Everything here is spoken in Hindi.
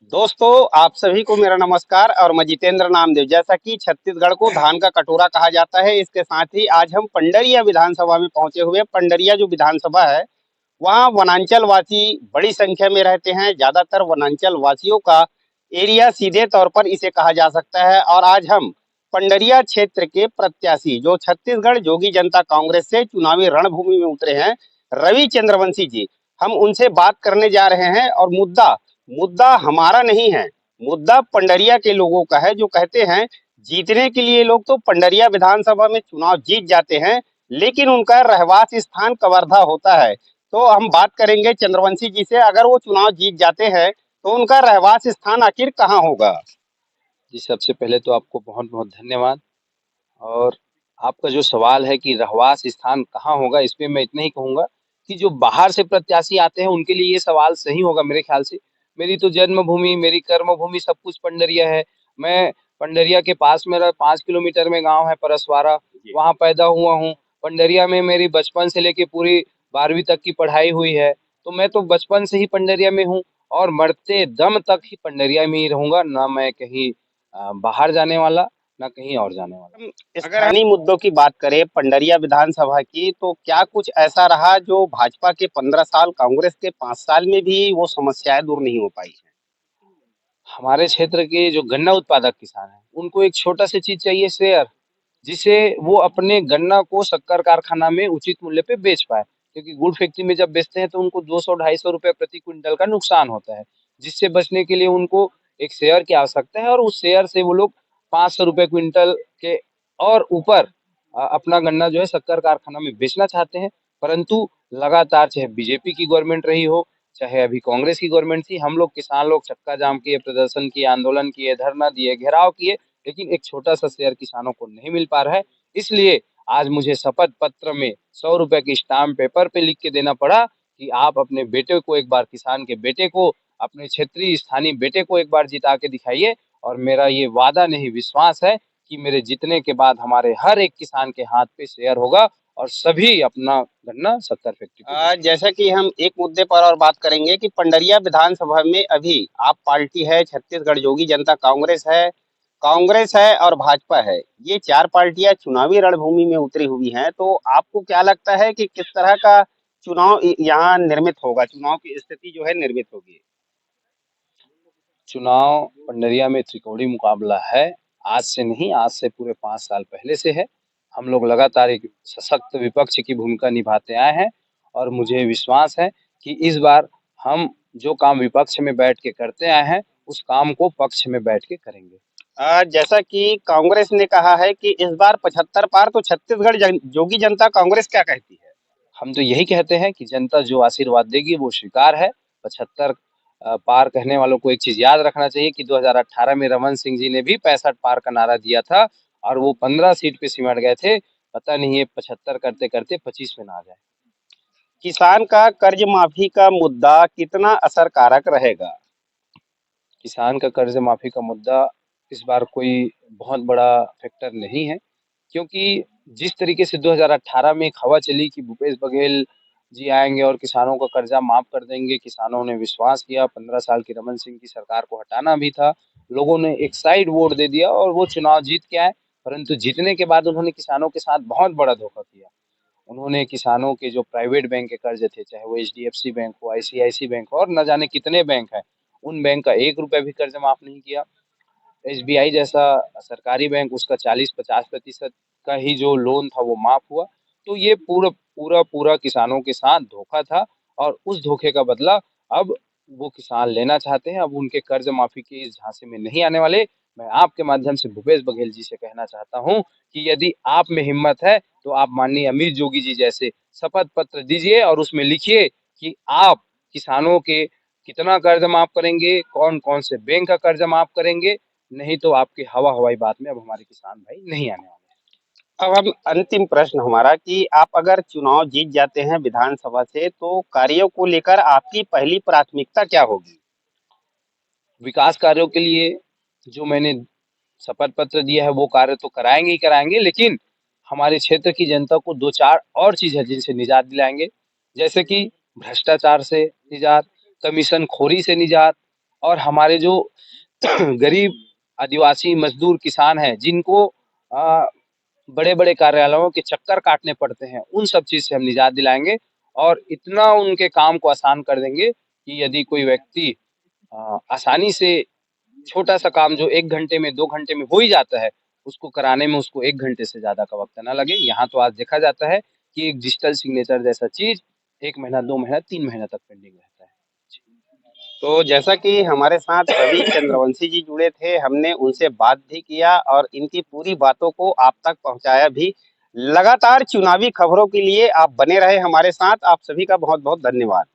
दोस्तों, आप सभी को मेरा नमस्कार और मैं जितेंद्र नामदेव। जैसा कि छत्तीसगढ़ को धान का कटोरा कहा जाता है, इसके साथ ही आज हम पंडरिया विधानसभा में पहुंचे हुए। पंडरिया जो विधानसभा है, वहाँ वनांचल वासी बड़ी संख्या में रहते हैं। ज्यादातर वनांचल वासियों का एरिया सीधे तौर पर इसे कहा जा सकता है। और आज हम पंडरिया क्षेत्र के प्रत्याशी जो छत्तीसगढ़ जोगी जनता कांग्रेस से चुनावी रणभूमि में उतरे हैं, रवि चंद्रवंशी जी, हम उनसे बात करने जा रहे हैं। और मुद्दा मुद्दा हमारा नहीं है, मुद्दा पंडरिया के लोगों का है, जो कहते हैं जीतने के लिए लोग तो पंडरिया विधानसभा में चुनाव जीत जाते हैं, लेकिन उनका रहवास स्थान कवर्धा होता है। तो हम बात करेंगे चंद्रवंशी जी से। अगर वो चुनाव जीत जाते हैं तो उनका रहवास स्थान आखिर कहाँ होगा? जी, सबसे पहले तो आपको बहुत-बहुत धन्यवाद। और आपका जो सवाल है कि रहवास स्थान कहाँ होगा, इस पे मैं इतना ही कहूँगा कि जो बाहर से प्रत्याशी आते हैं, उनके लिए ये सवाल सही होगा मेरे ख़्याल से। मेरी तो जन्मभूमि, मेरी कर्मभूमि सब कुछ पंडरिया है। मैं पंडरिया के पास मेरा 5 किलोमीटर में गाँव है परसवारा, वहाँ पैदा हुआ हूँ। पंडरिया में मेरी बचपन से लेके पूरी 12वीं तक की पढ़ाई हुई है। तो मैं तो बचपन से ही पंडरिया में हूँ और मरते दम तक ही पंडरिया में ही रहूँगा, ना मैं कहीं बाहर जाने वाला, ना कहीं और जाने वाला। हम स्थानीय मुद्दों की बात करें पंडरिया विधानसभा की, तो क्या कुछ ऐसा रहा जो भाजपा के 15 साल, कांग्रेस के 5 साल में भी वो समस्याएं दूर नहीं हो पाई? हमारे क्षेत्र के जो गन्ना उत्पादक किसान हैं, उनको एक छोटा सा चीज़ चाहिए, शेयर, जिससे वो अपने गन्ना को शक्कर कारखाना में उचित मूल्य पे बेच पाएँ। क्योंकि गुड़ फैक्ट्री में जब बेचते हैं तो उनको 200 ढाई सौ रुपए प्रति क्विंटल का नुकसान होता है, जिससे बचने के लिए उनको एक शेयर की आवश्यकता है और उस शेयर से वो लोग 500 रुपए क्विंटल के और ऊपर अपना गन्ना जो है शक्कर कारखाना में बेचना चाहते हैं। परंतु लगातार चाहे बीजेपी की गवर्नमेंट रही हो, चाहे अभी कांग्रेस की गवर्नमेंट थी, हम लोग किसान लोग चक्का जाम किए, प्रदर्शन किए, आंदोलन किए, धरना दिए, घेराव किए, लेकिन एक छोटा-सा शेयर किसानों को नहीं मिल पा रहा है। इसलिए आज मुझे शपथ पत्र में 100 रुपए की स्टाम्प पेपर पे लिख के देना पड़ा कि आप अपने बेटे को एक बार, किसान के बेटे को, अपने क्षेत्रीय स्थानीय बेटे को एक बार जिता के दिखाइए। और मेरा ये वादा नहीं, विश्वास है कि मेरे जीतने के बाद हमारे हर एक किसान के हाथ पे शेयर होगा और सभी अपना गन्ना शक्कर फैक्ट्री को बेचेंगे। जैसा कि हम एक मुद्दे पर और बात करेंगे कि पंडरिया विधानसभा में अभी आप पार्टी है, छत्तीसगढ़ जोगी जनता कांग्रेस है और भाजपा है। ये चार पार्टियां चुनावी रणभूमि में उतरी हुई हैं। तो आपको क्या लगता है कि किस तरह का चुनाव यहाँ निर्मित होगा, चुनाव की स्थिति जो है निर्मित होगी? चुनाव पंडरिया में त्रिकोणीय मुकाबला है। आज से नहीं, आज से पूरे 5 साल पहले से है। हम लोग लगातार एक सशक्त विपक्ष की भूमिका निभाते आए हैं और मुझे विश्वास है कि इस बार हम जो काम विपक्ष में बैठ के करते आए हैं, उस काम को पक्ष में बैठ के करेंगे। जैसा कि कांग्रेस ने कहा है कि इस बार 75 पार, तो छत्तीसगढ़ जोगी जनता कांग्रेस क्या कहती है? हम तो यही कहते हैं कि जनता जो आशीर्वाद देगी वो स्वीकार है। 75 पार कहने वालों को एक चीज़ याद रखना चाहिए कि 2018 में रमन सिंह जी ने भी 65 पार का नारा दिया था और वो 15 सीट पे सिमट गए थे। पता नहीं ये 75 करते-करते 25 में ना आ जाए। किसान का कर्ज माफी का मुद्दा कितना असरकारक रहेगा? किसान का कर्ज माफी का मुद्दा इस बार कोई बहुत बड़ा फैक्टर नहीं है, क्योंकि जिस तरीके से 2018 में एक हवा चली कि भूपेश बघेल जी आएंगे और किसानों का कर्जा माफ कर देंगे, किसानों ने विश्वास किया। 15 साल की रमन सिंह की सरकार को हटाना भी था, लोगों ने एक साइड वोट दे दिया और वो चुनाव जीत के आए। परंतु जीतने के बाद उन्होंने किसानों के साथ बहुत बड़ा धोखा किया। उन्होंने किसानों के जो प्राइवेट बैंक के कर्ज थे, चाहे वो एचडीएफसी बैंक हो, आईसीआईसी बैंक हो और न जाने कितने बैंक हैं, उन बैंक का 1 रुपया भी कर्ज माफ नहीं किया। एसबीआई जैसा सरकारी बैंक, उसका 40-50% का ही जो लोन था वो माफ हुआ। तो ये पूरा किसानों के साथ धोखा था और उस धोखे का बदला अब वो किसान लेना चाहते हैं। अब उनके कर्ज माफी के इस झांसे में नहीं आने वाले। मैं आपके माध्यम से भूपेश बघेल जी से कहना चाहता हूँ कि यदि आप में हिम्मत है तो आप माननीय अमित जोगी जी जैसे शपथ पत्र दीजिए और उसमें लिखिए कि आप किसानों के कितना कर्ज माफ करेंगे, कौन कौन से बैंक का कर्ज माफ करेंगे। नहीं तो आपकी हवा हवाई बात में अब हमारे किसान भाई नहीं आने वाले। अब हम अंतिम प्रश्न हमारा कि आप अगर चुनाव जीत जाते हैं विधानसभा से, तो कार्यों को लेकर आपकी पहली प्राथमिकता क्या होगी? विकास कार्यों के लिए जो मैंने शपथ पत्र दिया है वो कार्य तो कराएंगे ही कराएंगे, लेकिन हमारे क्षेत्र की जनता को दो चार और चीज है जिनसे निजात दिलाएंगे। जैसे कि भ्रष्टाचार से निजात, कमीशन खोरी से निजात, और हमारे जो गरीब आदिवासी मजदूर किसान हैं, जिनको बड़े-बड़े कार्यालयों के चक्कर काटने पड़ते हैं, उन सब चीज़ से हम निजात दिलाएँगे और इतना उनके काम को आसान कर देंगे कि यदि कोई व्यक्ति आसानी से छोटा-सा काम जो 1 घंटे में, 2 घंटे में हो ही जाता है, उसको कराने में उसको 1 घंटे से ज़्यादा का वक़्त ना लगे। यहाँ तो आज देखा जाता है कि एक डिजिटल सिग्नेचर जैसा चीज़ 1 महीना, 2 महीना, 3 महीना तक पेंडिंग रहता है। जी। तो जैसा कि हमारे साथ रवि चंद्रवंशी जी जुड़े थे, हमने उनसे बात भी किया और इनकी पूरी बातों को आप तक पहुँचाया भी। लगातार चुनावी खबरों के लिए आप बने रहे हमारे साथ। आप सभी का बहुत-बहुत धन्यवाद।